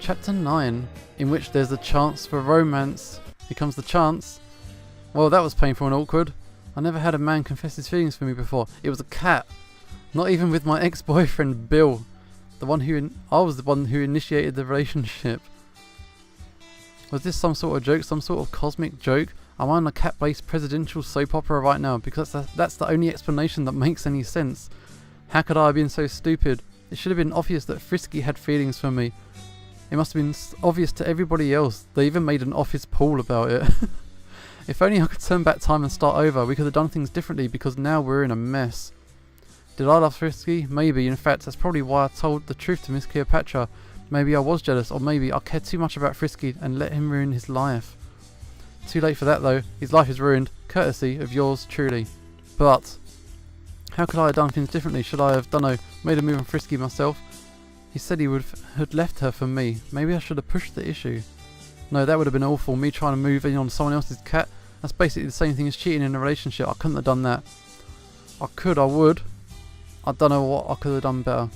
Chapter 9, in which there's a chance for romance. Here comes the chance. Well, that was painful and awkward. I never had a man confess his feelings for me before. It was a cat. Not even with my ex-boyfriend, Bill. I was the one who initiated the relationship. Was this some sort of joke, some sort of cosmic joke? Am I on a cat-based presidential soap opera right now? Because that's the only explanation that makes any sense. How could I have been so stupid? It should have been obvious that Frisky had feelings for me. It must have been obvious to everybody else. They even made an office poll about it. If only I could turn back time and start over, we could have done things differently because now we're in a mess. Did I love Frisky? Maybe. In fact, that's probably why I told the truth to Miss Cleopatra. Maybe I was jealous, or maybe I cared too much about Frisky and let him ruin his life. Too late for that though. His life is ruined, courtesy of yours truly. But how could I have done things differently? Should I have, made a move on Frisky myself? He said he would have left her for me. Maybe I should have pushed the issue. No, that would have been awful. Me trying to move in on someone else's cat. That's basically the same thing as cheating in a relationship. I couldn't have done that. I would. I don't know what I could have done better.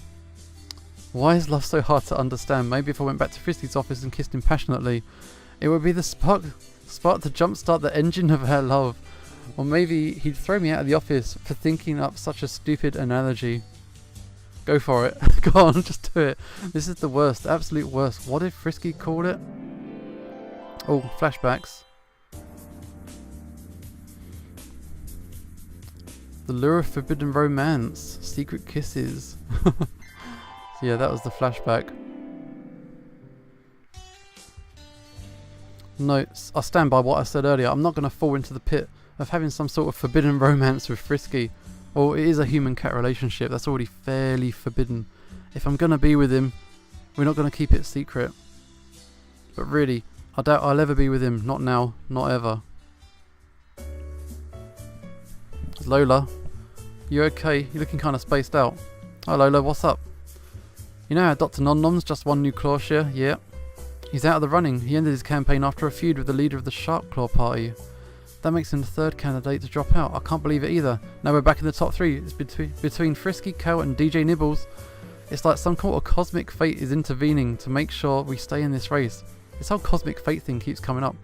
Why is love so hard to understand? Maybe if I went back to Frisky's office and kissed him passionately, it would be the spark to jumpstart the engine of our love. Or maybe he'd throw me out of the office for thinking up such a stupid analogy. Go for it. Go on, just do it. This is the worst, the absolute worst. What did Frisky call it? Oh, flashbacks. The lure of forbidden romance. Secret kisses. So yeah, that was the flashback. No, I stand by what I said earlier. I'm not going to fall into the pit of having some sort of forbidden romance with Frisky. Or it is a human-cat relationship. That's already fairly forbidden. If I'm going to be with him, we're not going to keep it secret. But really, I doubt I'll ever be with him. Not now. Not ever. Lola, you okay? You're looking kind of spaced out. Hi Lola, what's up? You know how Dr. Non-Nom's just won New Clawshire? Yeah. He's out of the running. He ended his campaign after a feud with the leader of the Shark Claw party. That makes him the third candidate to drop out. I can't believe it either. Now we're back in the top 3. It's between Frisky, Cal and DJ Nibbles. It's like some kind of cosmic fate is intervening to make sure we stay in this race. This whole cosmic fate thing keeps coming up.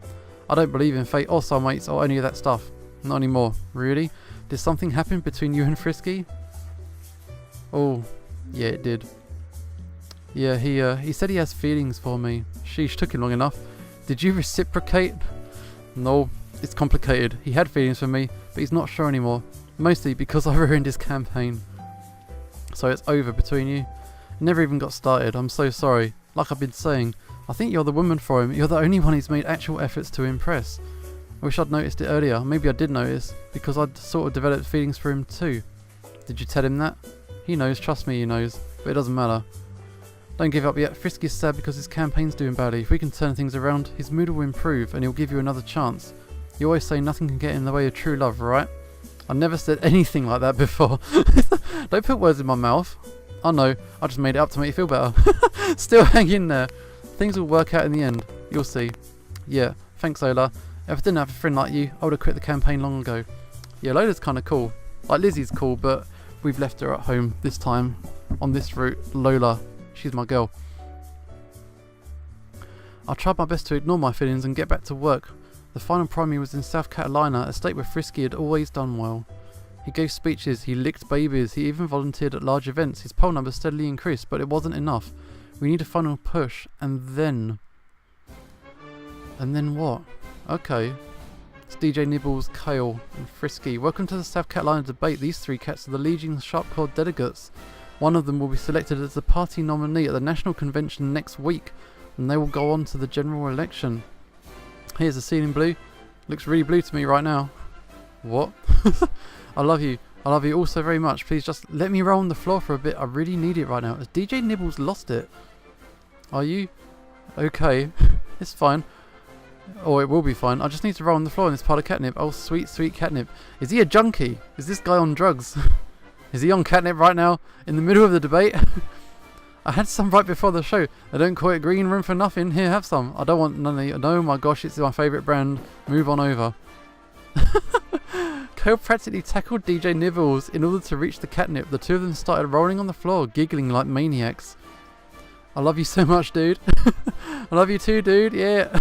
I don't believe in fate or soulmates or any of that stuff. Not anymore. Really? Did something happen between you and Frisky? Oh, yeah, it did. Yeah, he said he has feelings for me. Sheesh, took him long enough. Did you reciprocate? No, it's complicated. He had feelings for me, but he's not sure anymore. Mostly because I ruined his campaign. So it's over between you. It never even got started. I'm so sorry. Like I've been saying, I think you're the woman for him. You're the only one he's made actual efforts to impress. I wish I'd noticed it earlier. Maybe I did notice, because I'd sort of developed feelings for him too. Did you tell him that? He knows, trust me he knows, but it doesn't matter. Don't give up yet. Frisky's sad because his campaign's doing badly. If we can turn things around, his mood will improve and he'll give you another chance. You always say nothing can get in the way of true love, right? I never said anything like that before. Don't put words in my mouth. I know, I just made it up to make you feel better. Still hang in there. Things will work out in the end. You'll see. Yeah, thanks Lola. If I didn't have a friend like you, I would have quit the campaign long ago. Yeah, Lola's kind of cool. Like Lizzie's cool, but we've left her at home this time. On this route, Lola, she's my girl. I tried my best to ignore my feelings and get back to work. The final primary was in South Carolina, a state where Frisky had always done well. He gave speeches, he licked babies, he even volunteered at large events. His poll numbers steadily increased, but it wasn't enough. We need a final push, and then... And then what? Okay. It's DJ Nibbles, Kale, and Frisky. Welcome to the South Carolina debate. These 3 cats are the Legion Sharp-Clawed delegates. One of them will be selected as the party nominee at the national convention next week, and they will go on to the general election. Here's the scene in blue. Looks really blue to me right now. What? I love you. I love you all so very much. Please just let me roll on the floor for a bit. I really need it right now. Has DJ Nibbles lost it? Are you? Okay. It's fine. Or it will be fine. I just need to roll on the floor in this pile of catnip. Oh, sweet, sweet catnip. Is he a junkie? Is this guy on drugs? Is he on catnip right now? In the middle of the debate? I had some right before the show. They don't call it green room for nothing. Here, have some. I don't want none of you. No, my gosh, it's my favourite brand. Move on over. Kale practically tackled DJ Nibbles in order to reach the catnip. The two of them started rolling on the floor, giggling like maniacs. I love you so much, dude. I love you too, dude. Yeah.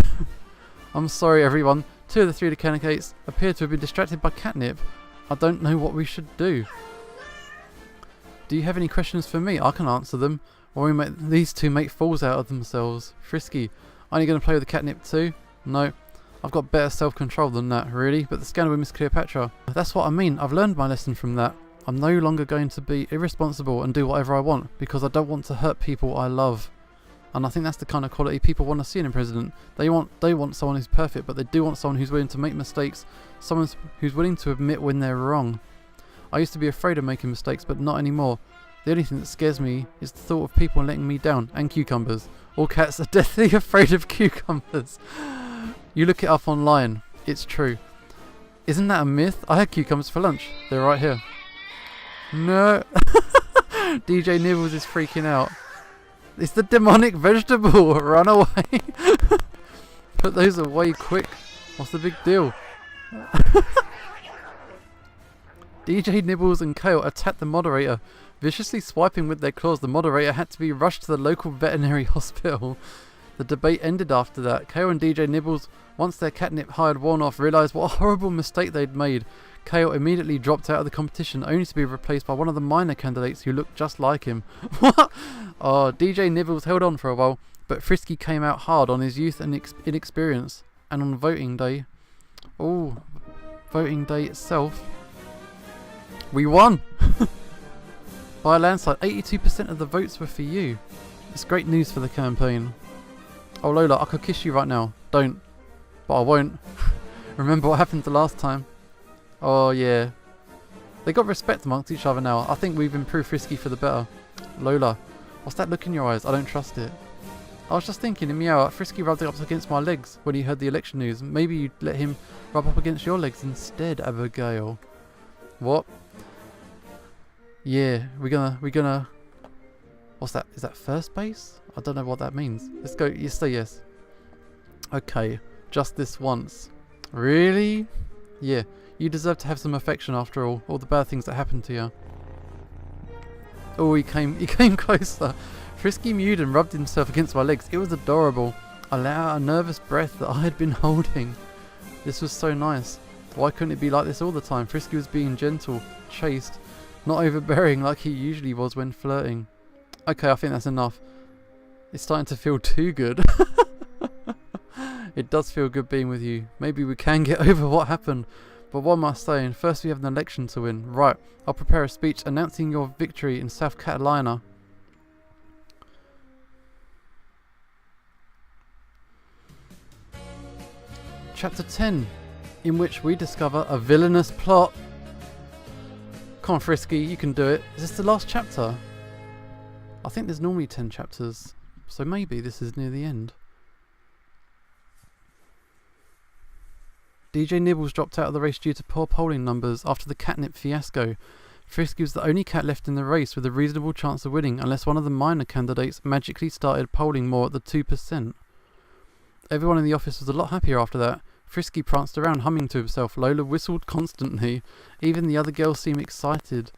I'm sorry, everyone. 2 of the 3 candidates appear to have been distracted by catnip. I don't know what we should do. Do you have any questions for me? I can answer them. Or we make these 2 make fools out of themselves. Frisky, are you going to play with the catnip too? No. I've got better self-control than that, really. But the scandal with Miss Cleopatra. That's what I mean. I've learned my lesson from that. I'm no longer going to be irresponsible and do whatever I want because I don't want to hurt people I love. And I think that's the kind of quality people want to see in a president. They want someone who's perfect, but they do want someone who's willing to make mistakes, someone who's willing to admit when they're wrong. I used to be afraid of making mistakes, but not anymore. The only thing that scares me is the thought of people letting me down, and cucumbers. All cats are deathly afraid of cucumbers. You look it up online, it's true. Isn't that a myth? I had cucumbers for lunch. They're right here. No. DJ Nibbles is freaking out. It's the demonic vegetable. Run away. Put those away quick. What's the big deal? DJ Nibbles and Kale attacked the moderator. Viciously swiping with their claws, the moderator had to be rushed to the local veterinary hospital. The debate ended after that. Kale and DJ Nibbles, once their catnip hide worn off, realised what a horrible mistake they'd made. Kale immediately dropped out of the competition, only to be replaced by one of the minor candidates who looked just like him. What? Oh, DJ Nibbles held on for a while, but Frisky came out hard on his youth and inexperience. And on voting day, voting day itself, we won! By a landslide, 82% of the votes were for you. It's great news for the campaign. Oh Lola, I could kiss you right now. Don't. But I won't. Remember what happened the last time? Oh yeah. They got respect amongst each other now. I think we've improved Frisky for the better. Lola, what's that look in your eyes? I don't trust it. I was just thinking, in Meow, Frisky rubbed up against my legs when he heard the election news. Maybe you'd let him rub up against your legs instead, Abigail. What? Yeah, we're gonna... What's that? Is that first base? I don't know what that means. Let's go. You say yes. Okay, just this once. Really? Yeah, you deserve to have some affection after all the bad things that happened to you. Oh, he came closer. Frisky mewed and rubbed himself against my legs. It was adorable. I let out a nervous breath that I had been holding. This was so nice. Why couldn't it be like this all the time? Frisky was being gentle, chaste, not overbearing like he usually was when flirting. Okay, I think that's enough. It's starting to feel too good. It does feel good being with you. Maybe we can get over what happened. But what am I saying? First we have an election to win. Right, I'll prepare a speech announcing your victory in South Carolina. Chapter 10, in which we discover a villainous plot. Come on Frisky, you can do it. Is this the last chapter? I think there's normally 10 chapters, so maybe this is near the end. DJ Nibbles dropped out of the race due to poor polling numbers after the catnip fiasco. Frisky was the only cat left in the race with a reasonable chance of winning unless one of the minor candidates magically started polling more at the 2%. Everyone in the office was a lot happier after that. Frisky pranced around humming to himself. Lola whistled constantly. Even the other girls seemed excited,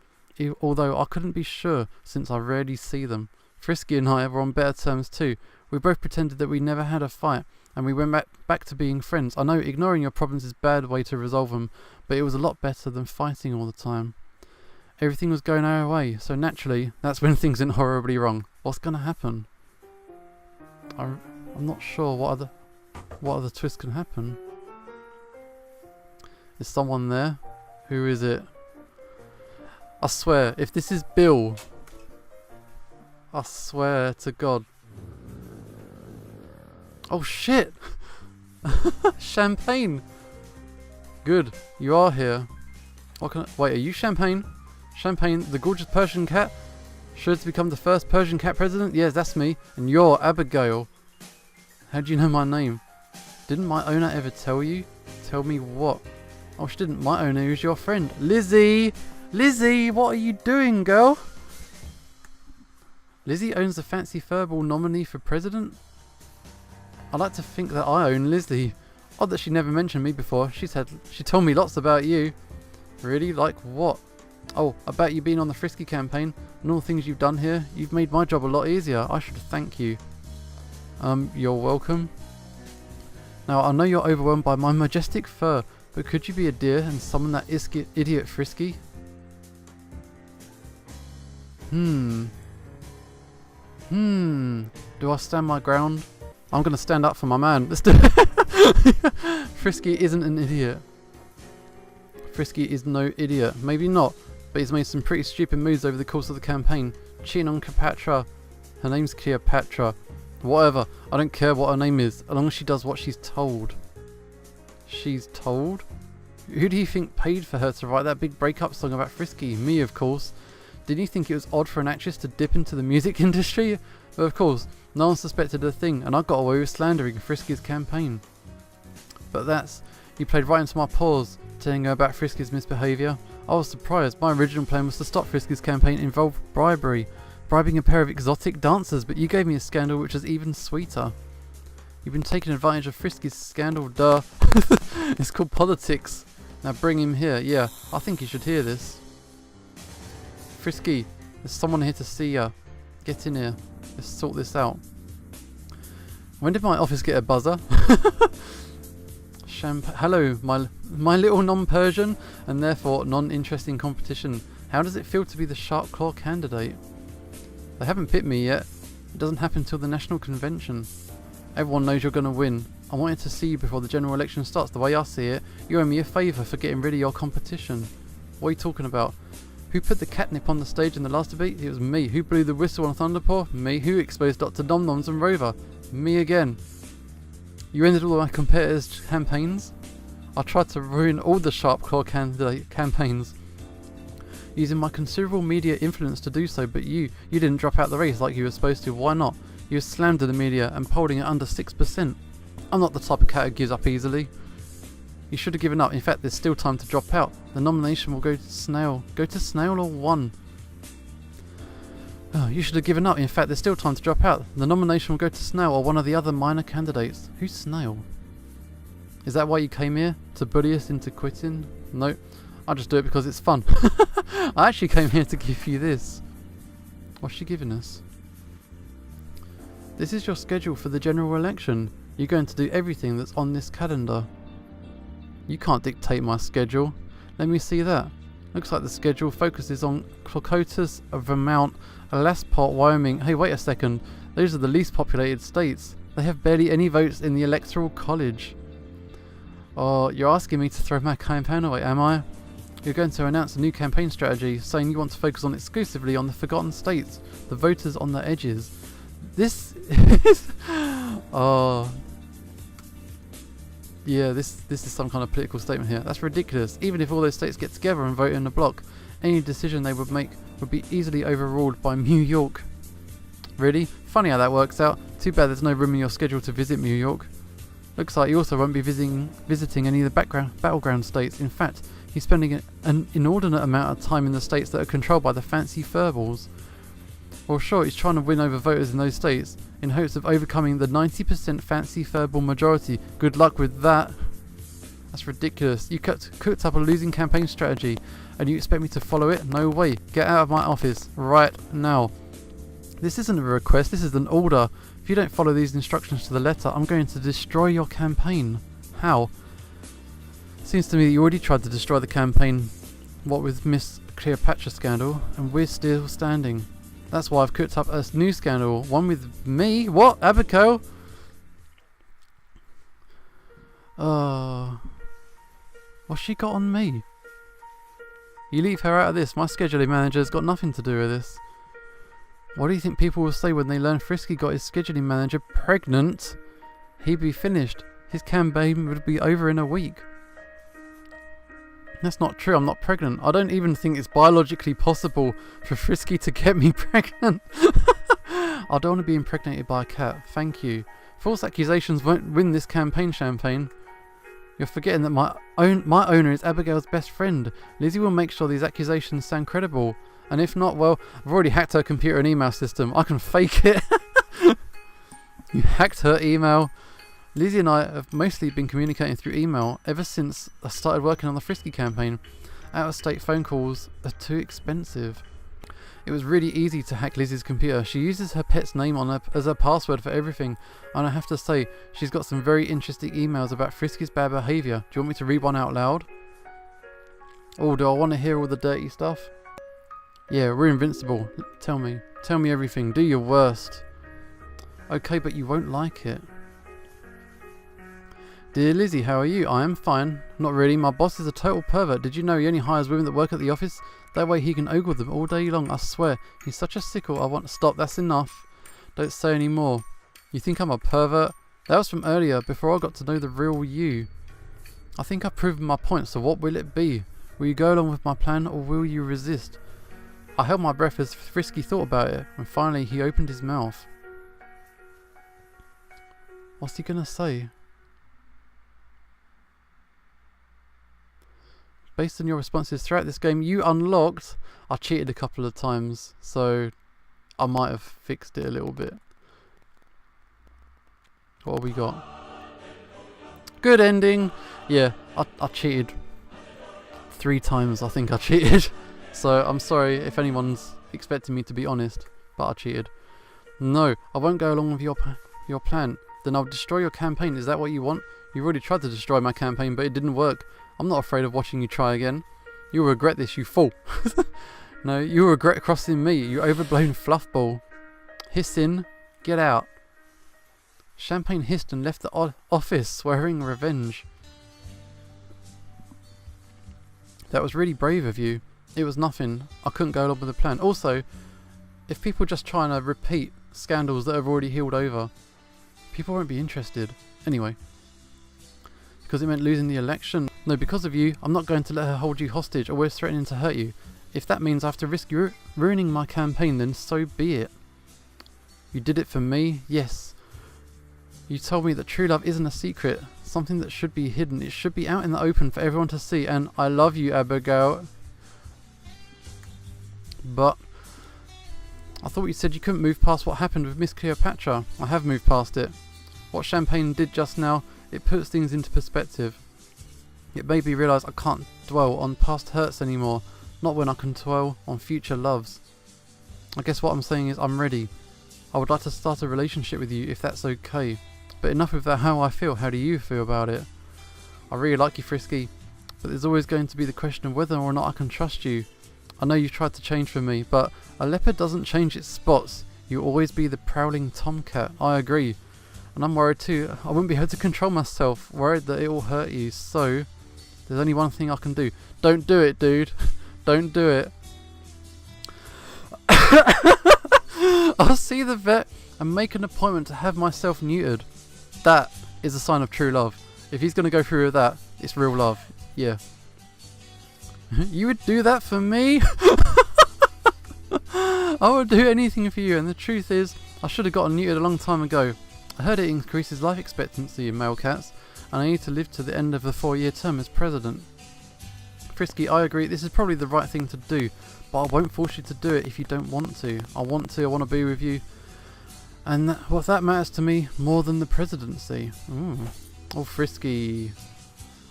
although I couldn't be sure since I rarely see them. Frisky and I were on better terms too. We both pretended that we never had a fight, and we went back to being friends. I know ignoring your problems is a bad way to resolve them, but it was a lot better than fighting all the time. Everything was going our way, so naturally, that's when things went horribly wrong. What's going to happen? I'm not sure what other twists can happen. Is someone there? Who is it? I swear, if this is Bill, I swear to God. Oh shit! Champagne! Good, you are here. What can wait, are you Champagne? Champagne, the gorgeous Persian cat? Sure to become the first Persian cat president? Yes, that's me. And you're Abigail. How do you know my name? Didn't my owner ever tell you? Tell me what? Oh, she didn't. My owner is your friend. Lizzie! Lizzie, what are you doing, girl? Lizzie owns the fancy furball nominee for president? I like to think that I own Lizzie. Odd that she never mentioned me before. She told me lots about you. Really? Like what? Oh, about you being on the Frisky campaign and all the things you've done here. You've made my job a lot easier. I should thank you. You're welcome. Now, I know you're overwhelmed by my majestic fur, but could you be a dear and summon that idiot Frisky? Do I stand my ground? I'm gonna stand up for my man. Let's do it. Frisky isn't an idiot. Frisky is no idiot. Maybe not, but he's made some pretty stupid moves over the course of the campaign. Cheating on Cleopatra. Her name's Cleopatra. Whatever. I don't care what her name is, as long as she does what she's told. She's told? Who do you think paid for her to write that big breakup song about Frisky? Me, of course. Didn't you think it was odd for an actress to dip into the music industry? But of course, no one suspected a thing, and I got away with slandering Frisky's campaign. But you played right into my paws, telling her about Frisky's misbehaviour. I was surprised. My original plan was to stop Frisky's campaign involved bribery, bribing a pair of exotic dancers, but you gave me a scandal which is even sweeter. You've been taking advantage of Frisky's scandal, duh. It's called politics. Now bring him here. Yeah, I think you should hear this. Frisky, there's someone here to see ya. Get in here. Let's sort this out. When did my office get a buzzer? Hello, my little non-Persian and therefore non-interesting competition. How does it feel to be the Sharp Claw candidate? They haven't picked me yet. It doesn't happen until the national convention. Everyone knows you're going to win. I wanted to see you before the general election starts. The way I see it, you owe me a favour for getting rid of your competition. What are you talking about? Who put the catnip on the stage in the last debate? It was me. Who blew the whistle on Thunderpaw? Me. Who exposed Dr. Nom-Noms and Rover? Me again. You ended all my competitors' campaigns. I tried to ruin all the Sharp Claw candidate campaigns, using my considerable media influence to do so, but you didn't drop out the race like you were supposed to. Why not? You were slammed in the media and polling at under 6%. I'm not the type of cat who gives up easily. You should have given up. In fact, there's still time to drop out. The nomination will go to Snail. Go to Snail or one. Oh, you should have given up. In fact, there's still time to drop out. The nomination will go to Snail or one of the other minor candidates. Who's Snail? Is that why you came here? To bully us into quitting? No, I just do it because it's fun. I actually came here to give you this. What's she giving us? This is your schedule for the general election. You're going to do everything that's on this calendar. You can't dictate my schedule. Let me see that. Looks like the schedule focuses on Clocotus, Vermont, Alasport, Wyoming. Hey, wait a second. Those are the least populated states. They have barely any votes in the Electoral College. Oh, you're asking me to throw my campaign away, am I? You're going to announce a new campaign strategy, saying you want to focus on exclusively on the forgotten states, the voters on the edges. This is... Oh... Yeah, this is some kind of political statement here. That's ridiculous. Even if all those states get together and vote in a bloc, any decision they would make would be easily overruled by New York. Really? Funny how that works out. Too bad there's no room in your schedule to visit New York. Looks like you also won't be visiting any of the battleground states. In fact, he's spending an inordinate amount of time in the states that are controlled by the fancy furballs. Well, sure, he's trying to win over voters in those states in hopes of overcoming the 90% fancy furball majority. Good luck with that. That's ridiculous. You cooked up a losing campaign strategy and you expect me to follow it? No way. Get out of my office right now. This isn't a request, this is an order. If you don't follow these instructions to the letter, I'm going to destroy your campaign. How? Seems to me that you already tried to destroy the campaign, what with Miss Cleopatra scandal, and we're still standing. That's why I've cooked up a new scandal, one with me. What? Abigail? What's she got on me? You leave her out of this. My scheduling manager's got nothing to do with this. What do you think people will say when they learn Frisky got his scheduling manager pregnant? He'd be finished. His campaign would be over in a week. That's not true, I'm not pregnant. I don't even think it's biologically possible for Frisky to get me pregnant. I don't want to be impregnated by a cat, thank you. False accusations won't win this campaign champagne. You're forgetting that my owner is Abigail's best friend. Lizzie will make sure these accusations sound credible. And if not, well, I've already hacked her computer and email system. I can fake it. You hacked her email. Lizzie and I have mostly been communicating through email ever since I started working on the Frisky campaign. Out-of-state phone calls are too expensive. It was really easy to hack Lizzie's computer. She uses her pet's name as her password for everything. And I have to say, she's got some very interesting emails about Frisky's bad behaviour. Do you want me to read one out loud? Oh, do I want to hear all the dirty stuff? Yeah, we're invincible. Tell me. Tell me everything. Do your worst. Okay, but you won't like it. Dear Lizzie, how are you? I am fine. Not really. My boss is a total pervert. Did you know he only hires women that work at the office? That way he can ogle them all day long. I swear. He's such a sickle. I want to stop. That's enough. Don't say any more. You think I'm a pervert? That was from earlier, before I got to know the real you. I think I've proven my point, so what will it be? Will you go along with my plan, or will you resist? I held my breath as Frisky thought about it, and finally he opened his mouth. What's he gonna say? Based on your responses throughout this game, you unlocked... I cheated a couple of times, so I might have fixed it a little bit. What have we got? Good ending! Yeah, I cheated 3 times, I think I cheated. So I'm sorry if anyone's expecting me to be honest, but I cheated. No, I won't go along with your plan. Then I'll destroy your campaign. Is that what you want? You already tried to destroy my campaign, but it didn't work. I'm not afraid of watching you try again. You'll regret this, you fool. No, you'll regret crossing me, you overblown fluffball. Hissing, get out. Champagne hissed and left the office, swearing revenge. That was really brave of you. It was nothing. I couldn't go along with the plan. Also, if people just trying to repeat scandals that have already healed over, people won't be interested. Anyway. Because it meant losing the election. No, because of you, I'm not going to let her hold you hostage, always threatening to hurt you. If that means I have to risk ruining my campaign, then so be it. You did it for me? Yes. You told me that true love isn't a secret, something that should be hidden. It should be out in the open for everyone to see, and I love you, Abigail. But I thought you said you couldn't move past what happened with Miss Cleopatra. I have moved past it. What Champagne did just now, it puts things into perspective. It made me realise I can't dwell on past hurts anymore, not when I can dwell on future loves. I guess what I'm saying is I'm ready. I would like to start a relationship with you if that's okay. But enough with that how I feel, how do you feel about it? I really like you, Frisky, but there's always going to be the question of whether or not I can trust you. I know you've tried to change for me, but a leopard doesn't change its spots. You'll always be the prowling tomcat. I agree. And I'm worried too. I wouldn't be able to control myself, worried that it will hurt you. So, there's only one thing I can do. Don't do it, dude. Don't do it. I'll see the vet and make an appointment to have myself neutered. That is a sign of true love. If he's going to go through with that, it's real love. Yeah. You would do that for me? I would do anything for you, and the truth is, I should have gotten neutered a long time ago. I heard it increases life expectancy in male cats, and I need to live to the end of the 4-year term as president. Frisky, I agree, this is probably the right thing to do, but I won't force you to do it if you don't want to. I want to be with you, and that matters to me more than the presidency. Oh, Frisky.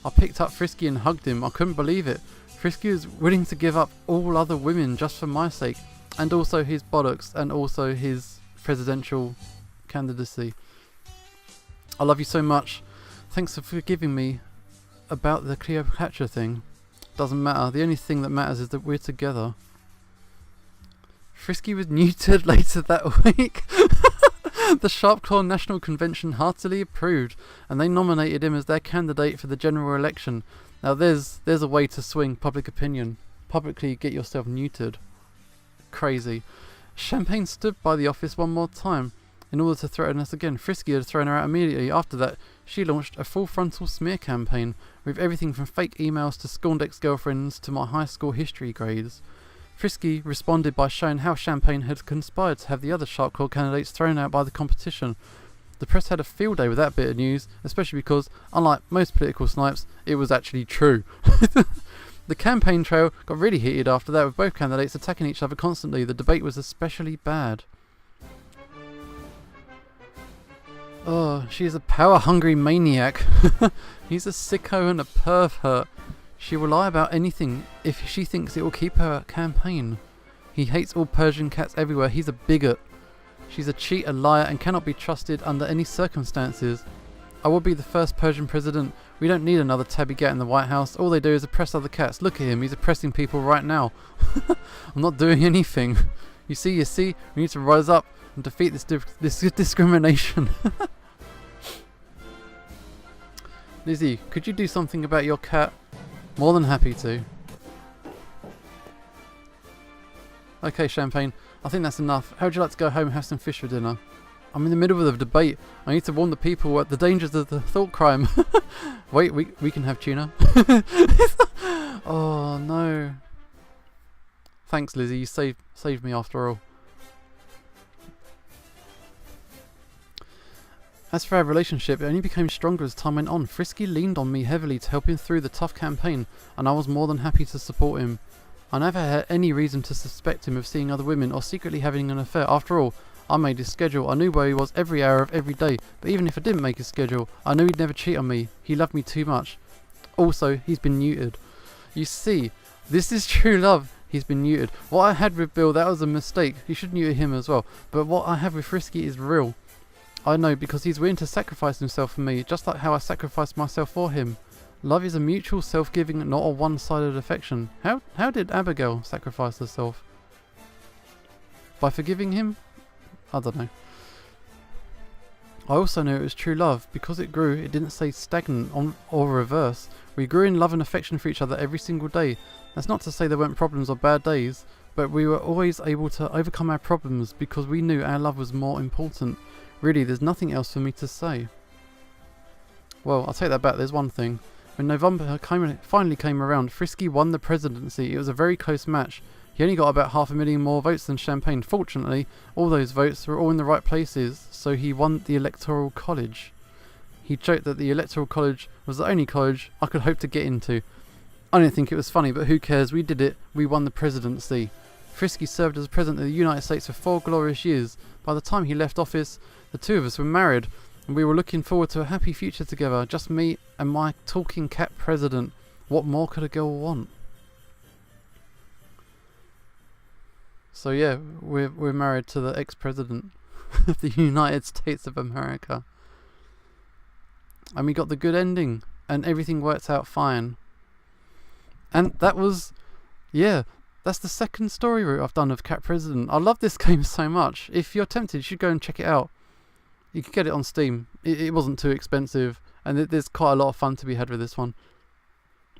I picked up Frisky and hugged him. I couldn't believe it. Frisky was willing to give up all other women just for my sake, and also his bollocks, and also his presidential candidacy. I love you so much. Thanks for forgiving me about the Cleopatra thing. Doesn't matter. The only thing that matters is that we're together. Frisky was neutered later that week. The Sharpclaw National Convention heartily approved, and they nominated him as their candidate for the general election. Now there's a way to swing public opinion. Publicly get yourself neutered. Crazy. Champagne stood by the office one more time in order to threaten us again. Frisky had thrown her out immediately. After that, she launched a full frontal smear campaign with everything from fake emails to scorned ex-girlfriends to my high school history grades. Frisky responded by showing how Champagne had conspired to have the other Sharpclaw candidates thrown out by the competition. The press had a field day with that bit of news, especially because, unlike most political snipes, it was actually true. The campaign trail got really heated after that, with both candidates attacking each other constantly. The debate was especially bad. Oh, she is a power-hungry maniac. He's a sicko and a pervert. She will lie about anything if she thinks it will keep her campaign. He hates all Persian cats everywhere. He's a bigot. She's a cheat, a liar, and cannot be trusted under any circumstances. I will be the first Persian president. We don't need another tabby cat in the White House. All they do is oppress other cats. Look at him. He's oppressing people right now. I'm not doing anything. You see, we need to rise up and defeat this discrimination. Lizzie, could you do something about your cat? More than happy to. Okay, Champagne, I think that's enough. How would you like to go home and have some fish for dinner? I'm in the middle of a debate. I need to warn the people at the dangers of the thought crime. Wait, we can have tuna. Oh no. Thanks, Lizzie, you saved me after all. As for our relationship, it only became stronger as time went on. Frisky leaned on me heavily to help him through the tough campaign, and I was more than happy to support him. I never had any reason to suspect him of seeing other women or secretly having an affair. After all, I made his schedule. I knew where he was every hour of every day, but even if I didn't make his schedule, I knew he'd never cheat on me. He loved me too much. Also, he's been neutered. You see, this is true love. He's been neutered. What I had with Bill, that was a mistake. You should neuter him as well. But what I have with Frisky is real. I know, because he's willing to sacrifice himself for me, just like how I sacrificed myself for him. Love is a mutual self-giving, not a one-sided affection. How did Abigail sacrifice herself? By forgiving him? I don't know. I also know it was true love. Because it grew, it didn't stay stagnant or reverse. We grew in love and affection for each other every single day. That's not to say there weren't problems or bad days, but we were always able to overcome our problems because we knew our love was more important. Really, there's nothing else for me to say. Well, I'll take that back. There's one thing. When November finally came around, Frisky won the presidency. It was a very close match. He only got about 500,000 more votes than Champagne. Fortunately, all those votes were all in the right places, so he won the Electoral College. He joked that the Electoral College was the only college I could hope to get into. I didn't think it was funny, but who cares? We did it. We won the presidency. Frisky served as President of the United States for 4 glorious years. By the time he left office, the two of us were married, and we were looking forward to a happy future together. Just me and my talking cat president. What more could a girl want? So yeah, we're married to the ex-president of the United States of America. And we got the good ending, and everything worked out fine. And that was, yeah, that's the second story route I've done of Cat President. I love this game so much. If you're tempted, you should go and check it out. You can get it on Steam. It wasn't too expensive, and there's quite a lot of fun to be had with this one.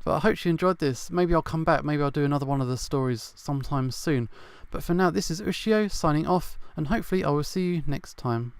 But I hope you enjoyed this. Maybe I'll come back. Maybe I'll do another one of the stories sometime soon. But for now, this is Ushio signing off, and hopefully I will see you next time.